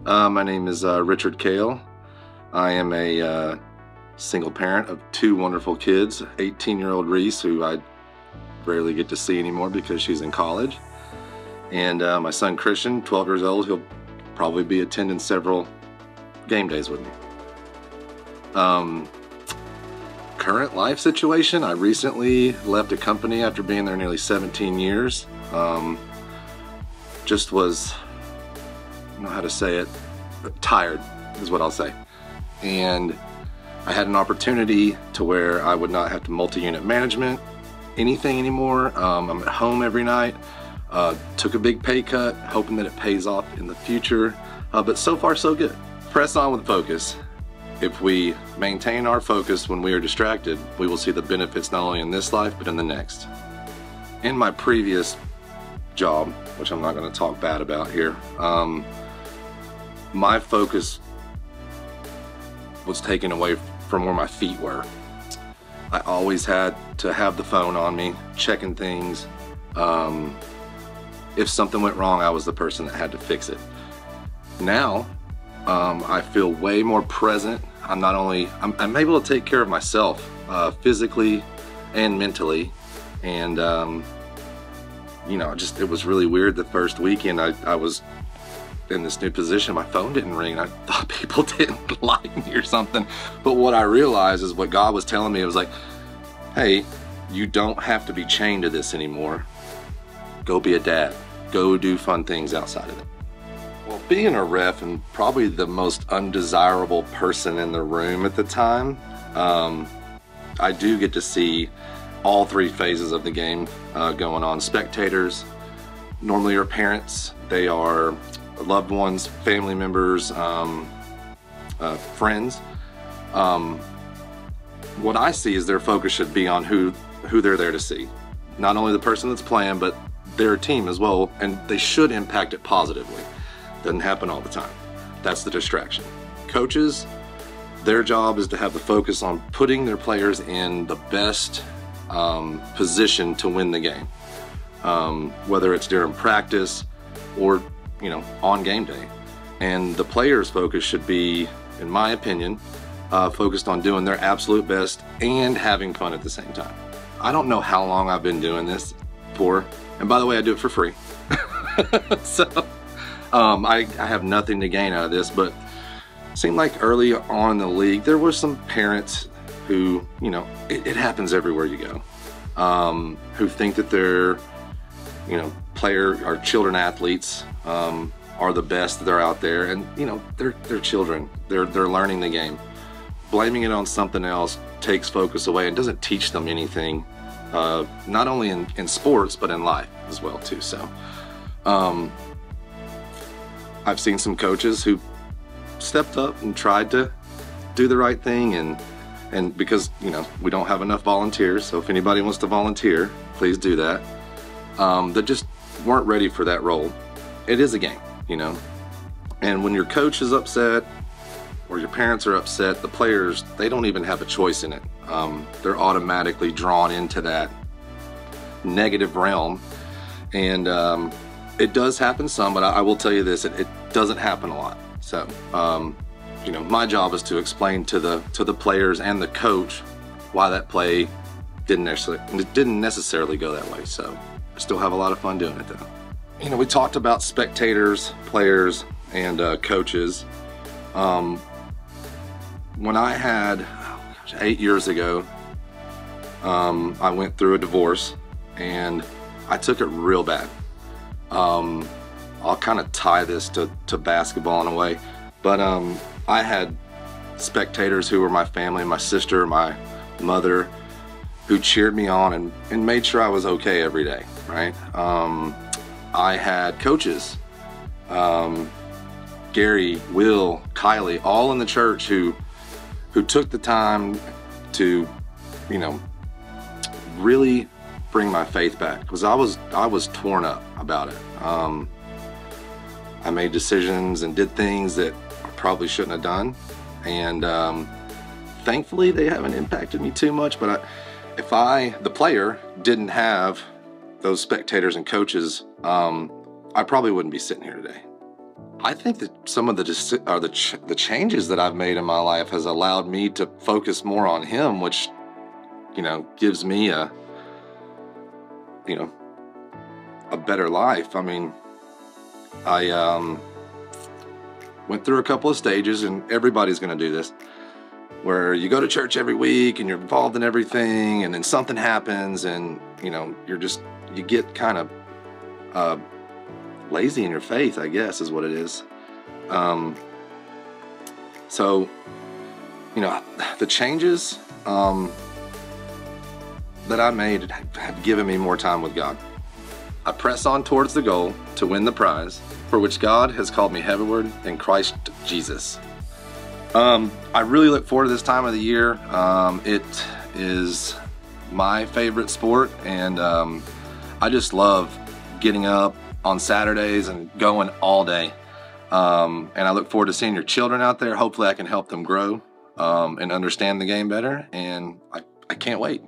My name is Richard Kail. I am a single parent of two wonderful kids, 18-year-old Reese, who I rarely get to see anymore because she's in college, and my son Christian, 12 years old. He'll probably be attending several game days with me. Current life situation, I recently left a company after being there nearly 17 years. Just was, I don't know how to say it, tired is what I'll say. And I had an opportunity to where I would not have to multi-unit management anything anymore. I'm at home every night. Took a big pay cut, hoping that it pays off in the future. But so far so good. Press on with focus. If we maintain our focus when we are distracted, we will see the benefits not only in this life, but in the next. In my previous job, which I'm not going to talk bad about here, my focus was taken away from where my feet were. I always had to have the phone on me, checking things. If something went wrong, I was the person that had to fix it. Now, I feel way more present. I'm able to take care of myself physically and mentally. And, you know, it was really weird the first weekend. I was in this new position. My phone didn't ring. I thought people didn't like me or something. But what I realized is what God was telling me. It was like, hey, you don't have to be chained to this anymore. Go be a dad. Go do fun things outside of it. Well, being a ref and probably the most undesirable person in the room at the time, I do get to see all three phases of the game going on. Spectators normally are parents. They are loved ones, family members, friends. What I see is their focus should be on who they're there to see. Not only the person that's playing, but their team as well, and they should impact it positively. Doesn't happen all the time. That's the distraction. Coaches, their job is to have the focus on putting their players in the best position to win the game. Whether it's during practice or, you know, on game day. And the players' focus should be, in my opinion, focused on doing their absolute best and having fun at the same time. I don't know how long I've been doing this for, and by the way, I do it for free. So I have nothing to gain out of this, but it seemed like early on in the league, there were some parents who, you know, it happens everywhere you go, who think that their, you know, children athletes are the best that are out there, and you know, they're children. They're learning the game. Blaming it on something else takes focus away and doesn't teach them anything, not only in sports but in life as well too. So I've seen some coaches who stepped up and tried to do the right thing, and because, you know, we don't have enough volunteers, so if anybody wants to volunteer, please do that, that just weren't ready for that role. It is a game, you know, and when your coach is upset or your parents are upset, the players, they don't even have a choice in it. They're automatically drawn into that negative realm, and it does happen some, but I will tell you this, it doesn't happen a lot. So, you know, my job is to explain to the players and the coach why that play didn't necessarily go that way. So I still have a lot of fun doing it though. You know, we talked about spectators, players, and coaches. When I had, 8 years ago, I went through a divorce and I took it real bad. I'll kind of tie this to basketball in a way, but I had spectators who were my family, my sister, my mother, who cheered me on and made sure I was okay every day, right? I had coaches, Gary, Will, Kail, all in the church who took the time to, you know, really bring my faith back, because I was torn up about it. I made decisions and did things that I probably shouldn't have done, and thankfully they haven't impacted me too much. But if the player, didn't have those spectators and coaches, I probably wouldn't be sitting here today. I think that some of the changes that I've made in my life has allowed me to focus more on Him, which, gives me you know, a better life. I mean, I went through a couple of stages, and everybody's going to do this, where you go to church every week and you're involved in everything, and then something happens, and you get kind of lazy in your faith, I guess is what it is. So the changes that I made have given me more time with God. I press on towards the goal to win the prize for which God has called me heavenward in Christ Jesus. I really look forward to this time of the year. It is my favorite sport, and I just love getting up on Saturdays and going all day. And I look forward to seeing your children out there. Hopefully I can help them grow and understand the game better, and I can't wait.